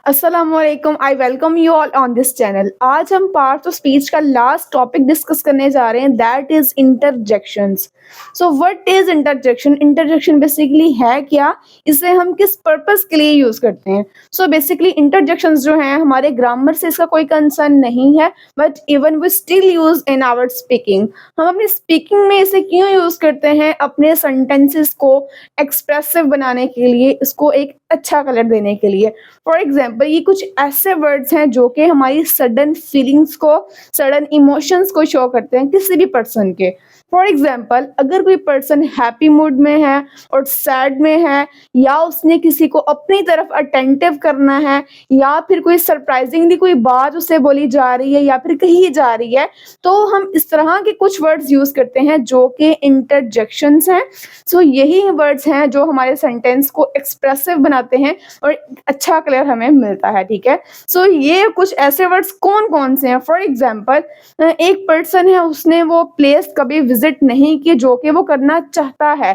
अस्सलामुअलैकुम, I welcome you all on this channel. आज हम पार्ट ऑफ स्पीच का लास्ट टॉपिक डिस्कस करने जा रहे हैं, that is interjections. So what is interjection? Interjection basically है क्या, इसे हम किस पर्पस के लिए यूज करते हैं? सो बेसिकली इंटरजेक्शंस जो हैं, हमारे ग्रामर से इसका कोई कंसर्न नहीं है, but even we still use in our speaking. हम अपनी स्पीकिंग में इसे क्यों यूज करते हैं? अपने सेंटेंसेस को एक्सप्रेसिव बनाने के लिए, इसको एक अच्छा कलर देने के लिए। फॉर एग्जाम्पल, ये कुछ ऐसे वर्ड्स हैं जो कि हमारी सडन फीलिंग्स को, सडन इमोशंस को शो करते हैं किसी भी पर्सन के। फॉर एग्जाम्पल, अगर कोई पर्सन हैप्पी मूड में है और सैड में है, या उसने किसी को अपनी तरफ अटेंटिव करना है, या फिर कोई सरप्राइजिंगली कोई बात उसे बोली जा रही है या फिर कही जा रही है, तो हम इस तरह के कुछ वर्ड्स यूज करते हैं जो कि इंटरजेक्शंस हैं। सो यही वर्ड्स हैं जो हमारे सेंटेंस को एक्सप्रेसिव बनाते हैं और अच्छा कलर हमें मिलता है। ठीक है, सो ये कुछ ऐसे वर्ड्स कौन कौन से हैं? फॉर एग्जाम्पल, एक पर्सन है, उसने वो प्लेस कभी विजिट नहीं की जो कि वो करना चाहता है।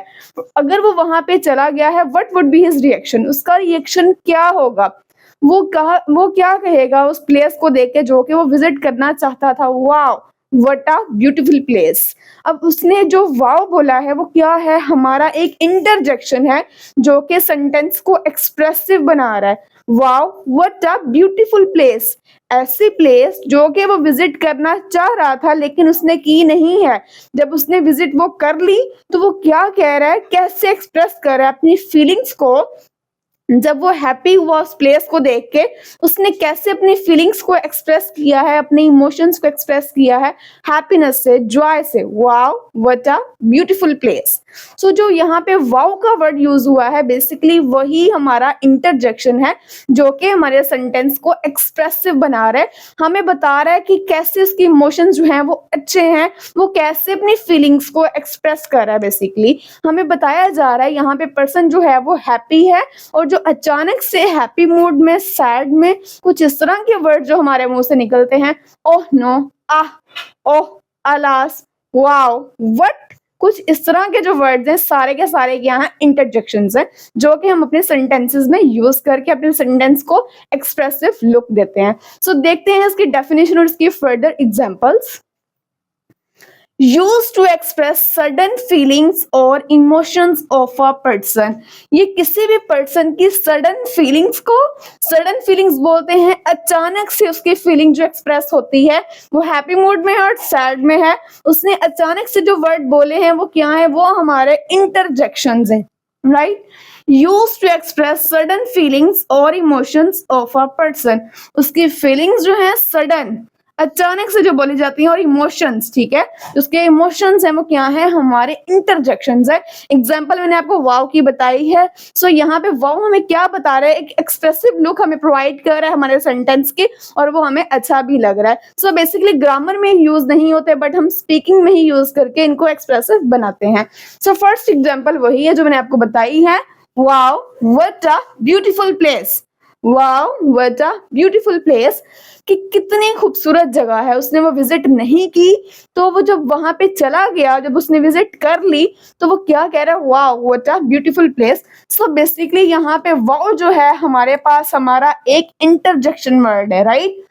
अगर वो वहां पे चला गया है, what would be his reaction? उसका रिएक्शन क्या होगा? वो क्या कहेगा उस प्लेस को देख के जो कि वो विजिट करना चाहता था? Wow, what a beautiful place. अब उसने जो वाव बोला है वो क्या है? हमारा एक इंटरजेक्शन है जो कि सेंटेंस को एक्सप्रेसिव बना रहा है। Wow, what a beautiful place. ऐसी प्लेस जो कि वो विजिट करना चाह रहा था लेकिन उसने की नहीं है। जब उसने विजिट वो कर ली तो वो क्या कह रहा है, कैसे एक्सप्रेस कर रहा है अपनी फीलिंग्स को? जब वो हैप्पी हुआ उस प्लेस को देख के, उसने कैसे अपनी फीलिंग्स को एक्सप्रेस किया है, अपने इमोशंस को एक्सप्रेस किया है, हैप्पीनेस से, जॉय से। Wow, what a beautiful place. So जो यहाँ पे वाओ का वर्ड यूज हुआ है, बेसिकली वही हमारा इंटरजेक्शन है जो कि हमारे सेंटेंस को एक्सप्रेसिव बना रहा है। हमें बता रहा है कि कैसे उसके इमोशंस जो हैं वो अच्छे हैं, वो कैसे अपनी फीलिंग्स को एक्सप्रेस कर रहा है। बेसिकली हमें बताया जा रहा है यहाँ पे पर्सन जो है वो हैप्पी है, और जो अचानक से हैप्पी मूड में, सैड में, कुछ इस तरह के वर्ड जो हमारे मुंह से निकलते हैं, oh no, ah, oh, alas, wow, what, कुछ इस तरह के जो वर्ड्स हैं, सारे के सारे यहाँ इंटरजेक्शंस हैं जो कि हम अपने सेंटेंसेस में यूज करके अपने सेंटेंस को एक्सप्रेसिव लुक देते हैं। सो देखते हैं इसकी डेफिनेशन और इसकी further examples. Used to express sudden feelings or emotions of a person। ये किसी भी पर्सन की सडन फीलिंग्स को, सडन फीलिंग्स बोलते हैं, अचानक से उसकी फीलिंग जो एक्सप्रेस होती है, वो हैप्पी मूड में है और सैड में है, उसने अचानक से जो वर्ड बोले हैं वो क्या है? वो हमारे इंटरजेक्शंस हैं, right. Used to express sudden feelings or emotions of a person। उसकी फीलिंग्स जो है सडन, अचानक से जो बोली जाती है, और इमोशंस, ठीक है, उसके इमोशंस हैं वो क्या है? हमारे इंटरजेक्शंस है। एग्जांपल मैंने आपको वाव की बताई है। सो यहाँ पे वाव हमें क्या बता रहा है? एक एक्सप्रेसिव लुक हमें प्रोवाइड कर रहा है हमारे सेंटेंस की, और वो हमें अच्छा भी लग रहा है। सो बेसिकली ग्रामर में यूज नहीं होते, बट हम स्पीकिंग में ही यूज करके इनको एक्सप्रेसिव बनाते हैं। सो फर्स्ट एग्जाम्पल वही है जो मैंने आपको बताई है। Wow, what a beautiful place. Wow, what a beautiful place, कि कितनी खूबसूरत जगह है। उसने वो विजिट नहीं की, तो वो जब वहां पे चला गया, जब उसने विजिट कर ली, तो वो क्या कह रहा है? Wow, what a beautiful place. So basically यहाँ पे वाव जो है हमारे पास हमारा एक इंटरजेक्शन वर्ड है, राइट।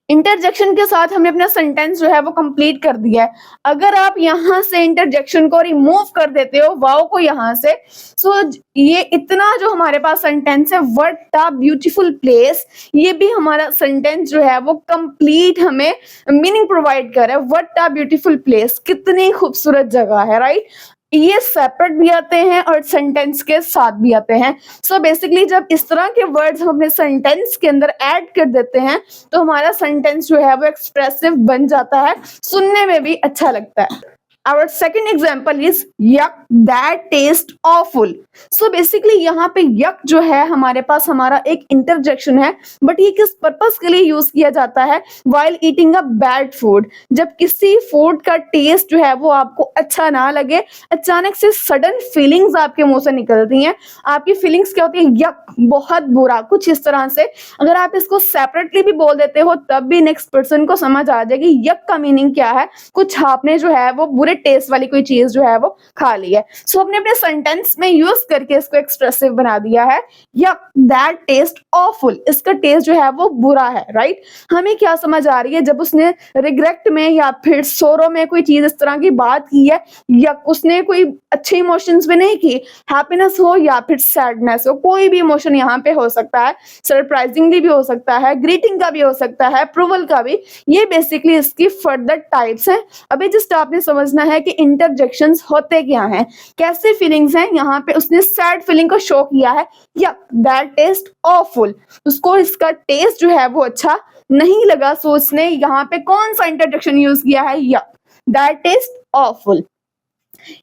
इंटरजेक्शन के साथ हमने अपना सेंटेंस जो है वो कंप्लीट कर दिया है। अगर आप यहाँ से इंटरजेक्शन को रिमूव कर देते हो, वाव को यहाँ से, सो ये इतना जो हमारे पास सेंटेंस है, व्हाट अ ब्यूटीफुल प्लेस, ये भी हमारा सेंटेंस जो है वो कंप्लीट हमें मीनिंग प्रोवाइड कर रहा है। व्हाट अ ब्यूटीफुल प्लेस, कितनी खूबसूरत जगह है, राइट। ये सेपरेट भी आते हैं और सेंटेंस के साथ भी आते हैं। सो बेसिकली जब इस तरह के वर्ड्स हम अपने सेंटेंस के अंदर ऐड कर देते हैं, तो हमारा सेंटेंस जो है वो एक्सप्रेसिव बन जाता है, सुनने में भी अच्छा लगता है। Our second example is yuck, that taste awful। So basically यहाँ पे yuck जो है हमारे पास हमारा एक इंटरजेक्शन है, बट ये किस पर्पस के लिए यूज किया जाता है? while eating a bad food। जब किसी फूड का टेस्ट जो है वो आपको अच्छा ना लगे, अचानक से सडन फीलिंग्स आपके मुंह से निकलती हैं। आपकी फीलिंग्स क्या होती है? यक, बहुत बुरा, कुछ इस तरह से। अगर आप इसको सेपरेटली भी बोल देते हो तब भी नेक्स्ट पर्सन को समझ आ जाएगी यक का मीनिंग क्या है। कुछ आपने जो है वो बुरे हमने टेस्ट वाली कोई चीज जो है वो खा ली है। सो हमने अपने सेंटेंस में यूज करके इसको एक्सप्रेसिव बना दिया है। या दैट टेस्ट ऑफुल, इसका टेस्ट जो है वो बुरा है, राइट। हमें क्या समझ आ रही है, जब उसने रिग्रेट में या फिर सोरो में कोई चीज इस तरह की बात की है, या उसने कोई अच्छे इमोशंस में नहीं की, हैप्पीनेस हो या फिर सैडनेस हो, कोई भी इमोशन यहाँ पे हो सकता है, सरप्राइजिंगली भी हो सकता है, ग्रीटिंग का भी हो सकता है, अप्रूवल का भी। ये बेसिकली इसकी फर्दर टाइप्स हैं। अभी जस्ट आपने समझना है कि इंटरजेक्शंस होते क्या हैं, कैसे फीलिंग्स हैं। यहाँ पे उसने सैड फीलिंग को शो किया है, या दैट टेस्ट ऑफुल, उसको इसका टेस्ट जो है वो अच्छा नहीं लगा, सो उसने यहाँ पे कौन सा इंटरजेक्शन यूज किया है, या दैट टेस्ट ऑफुल।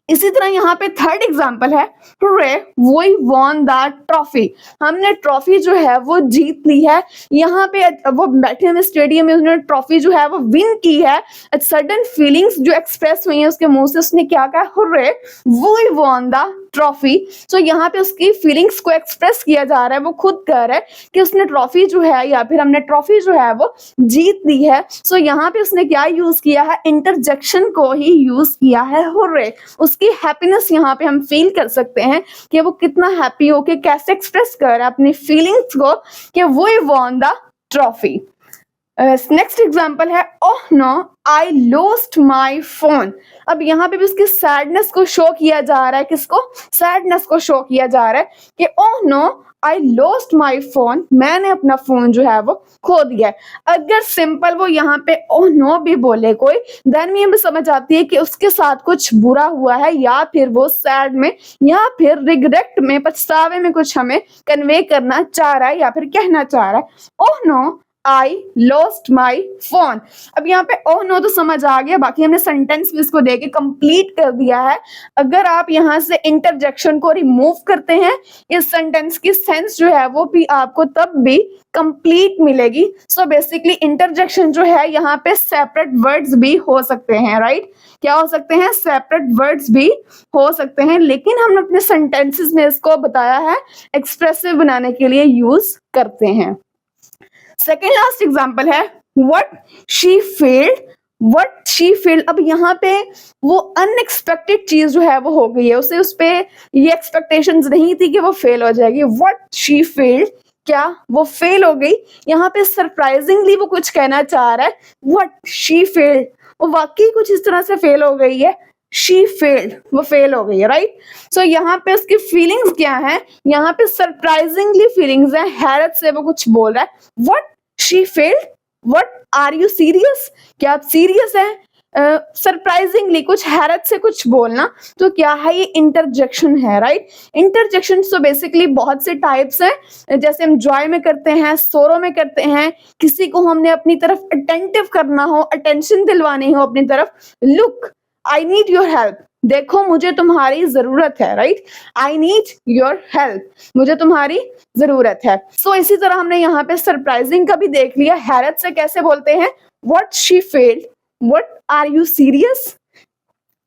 इसी तरह यहाँ पे थर्ड एग्जांपल है, hurray we won the trophy, हमने ट्रॉफी जो है वो जीत ली है। यहाँ पे वो बैठे हुए स्टेडियम में उन्होंने ट्रॉफी जो है वो विन की है। सडन फीलिंग्स जो एक्सप्रेस हुई है उसके मुंह से, उसने क्या कहा, hurray we won the trophy. So यहाँ पे उसकी फीलिंग्स को एक्सप्रेस किया जा रहा है, वो खुद कह रहा है कि उसने ट्रॉफी जो है या फिर हमने ट्रॉफी जो है वो जीत ली है। सो यहाँ पे उसने क्या यूज किया है, इंटरजेक्शन को ही यूज किया है, हुर्रे। उसकी हैप्पीनेस यहाँ पे हम फील कर सकते हैं कि वो कितना हैप्पी हो के कैसे एक्सप्रेस कर रहा है अपनी फीलिंग्स को कि वो won the trophy. Next example है, oh no I lost my phone. अब यहाँ पे भी उसकी सैडनेस को शो किया जा रहा है, किसको, सैडनेस को शो किया जा रहा है कि oh no I lost my phone, मैंने अपना फोन जो है वो खो दिया है। अगर सिंपल वो यहाँ पे ओह नो भी बोले कोई, देन में समझ आती है कि उसके साथ कुछ बुरा हुआ है, या फिर वो सैड में या फिर रिग्रेट में, पछतावे में कुछ हमें कन्वे करना चाह रहा है या फिर कहना चाह रहा है। Oh no I lost my phone. अब यहाँ पे ओह नो तो समझ आ गया, बाकी हमने सेंटेंस भी इसको देके कंप्लीट कर दिया है। अगर आप यहाँ से इंटरजेक्शन को रिमूव करते हैं, इस सेंटेंस की सेंस जो है वो भी आपको तब भी कंप्लीट मिलेगी। सो बेसिकली इंटरजेक्शन जो है यहाँ पे सेपरेट वर्ड्स भी हो सकते हैं, राइट। क्या हो सकते हैं, सेपरेट वर्ड्स भी हो सकते हैं, लेकिन हम अपने सेंटेंसेस में इसको बताया है एक्सप्रेसिव बनाने के लिए यूज करते हैं। सेकेंड लास्ट एग्जाम्पल है, what she felt। अब यहाँ पे वो अनएक्सपेक्टेड चीज जो है वो हो गई है, उसे उस पे ये एक्सपेक्टेशंस नहीं थी कि वो फेल हो जाएगी। what she felt, क्या वो फेल हो गई। यहाँ पे सरप्राइजिंगली वो कुछ कहना चाह रहा है, what she felt, वो वाकई कुछ इस तरह से फेल हो गई है, she failed, वो फेल हो गई है, राइट। सो यहाँ पे उसकी फीलिंग्स क्या है, यहाँ पे सरप्राइजिंगली फीलिंग्स है, हैरत से वो कुछ बोल रहा है, what she failed, what are you serious, क्या आप सीरियस हैं। सरप्राइजिंगली कुछ हैरत से कुछ बोलना, तो क्या है, ये इंटरजेक्शन है, राइट। इंटरजेक्शन तो बेसिकली बहुत से टाइप्स हैं, जैसे हम जॉय में करते हैं, सोरो में करते हैं, किसी को हमने अपनी तरफ अटेंटिव करना हो, अटेंशन दिलवानी हो अपनी तरफ, look I need your help, देखो मुझे तुम्हारी जरूरत है, right. I need your help, मुझे तुम्हारी जरूरत है। सो इसी तरह हमने यहाँ पे सरप्राइजिंग का भी देख लिया, हैरत से कैसे बोलते हैं, what she failed, what are you serious.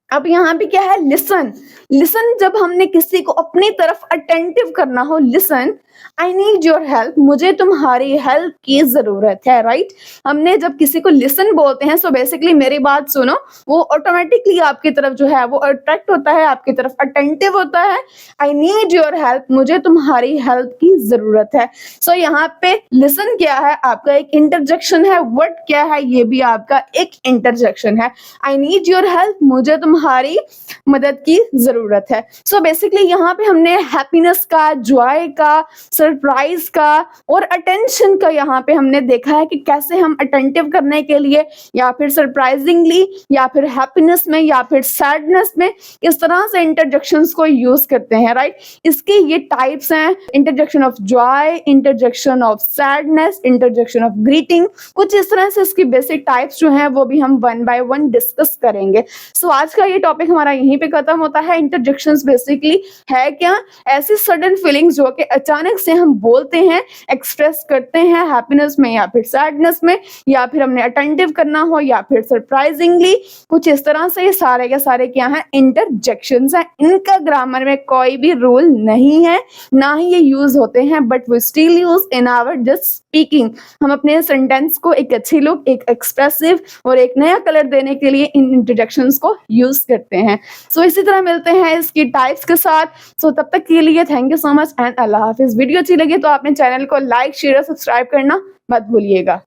अब यहाँ पे क्या है, लिसन। लिसन जब हमने किसी को अपनी तरफ अटेंटिव करना हो, listen I need your help, मुझे तुम्हारी हेल्प की जरूरत है, राइट। हमने जब किसी को लिसन बोलते हैं, सो बेसिकली मेरी बात सुनो, वो ऑटोमेटिकली आपकी तरफ जो है वो अट्रैक्ट होता है, आपकी तरफ अटेंटिव होता है। आई नीड योर हेल्प, मुझे तुम्हारी हेल्प की जरूरत है। सो यहाँ पे लिसन क्या है, आपका एक इंटरजेक्शन है, व्हाट क्या है, ये भी आपका एक इंटरजेक्शन है। आई नीड योर हेल्प, मुझे तुम्हारी मदद की जरूरत है। सो बेसिकली यहाँ पे हमने हैप्पीनेस का, जॉय का, सरप्राइज का और अटेंशन का यहाँ पे हमने देखा है कि कैसे हम अटेंटिव करने के लिए या फिर सरप्राइजिंगली या फिर हैप्पीनेस में या फिर सैडनेस में किस तरह से इंटरजेक्शंस को यूज करते हैं, राइट। इसके ये टाइप्स हैं, interjection of Joy, interjection of sadness, interjection of greeting. कुछ इस तरह से इसकी बेसिक टाइप्स जो हैं वो भी हम वन बाय वन डिस्कस करेंगे। सो आज का ये टॉपिक हमारा यहीं पे खत्म होता है। इंटरजेक्शंस बेसिकली है क्या, ऐसी सडन फीलिंग्स जो कि अचानक से हम बोलते हैं, एक्सप्रेस करते हैं हैप्पीनेस में या फिर सैडनेस में, या फिर हमने अटेंटिव करना हो या फिर सरप्राइजिंगली, कुछ इस तरह से। ये सारे के सारे क्या हैं, इंटरजेक्शंस हैं। इनका ग्रामर में कोई भी रूल नहीं है, ना ही ये यूज होते हैं, but we still use in our just speaking. हम अपने सेंटेंस को एक अच्छी लुक, एक एक्सप्रेसिव और एक नया कलर देने के लिए इन इंटरजेक्शंस को यूज यूज़ करते हैं। सो इसी तरह मिलते हैं इसकी टाइप्स के साथ। सो तब तक के लिए thank you so much and अल्लाह हाफ़िज़। वीडियो अच्छी लगी तो आपने चैनल को लाइक, शेयर और सब्सक्राइब करना मत भूलिएगा।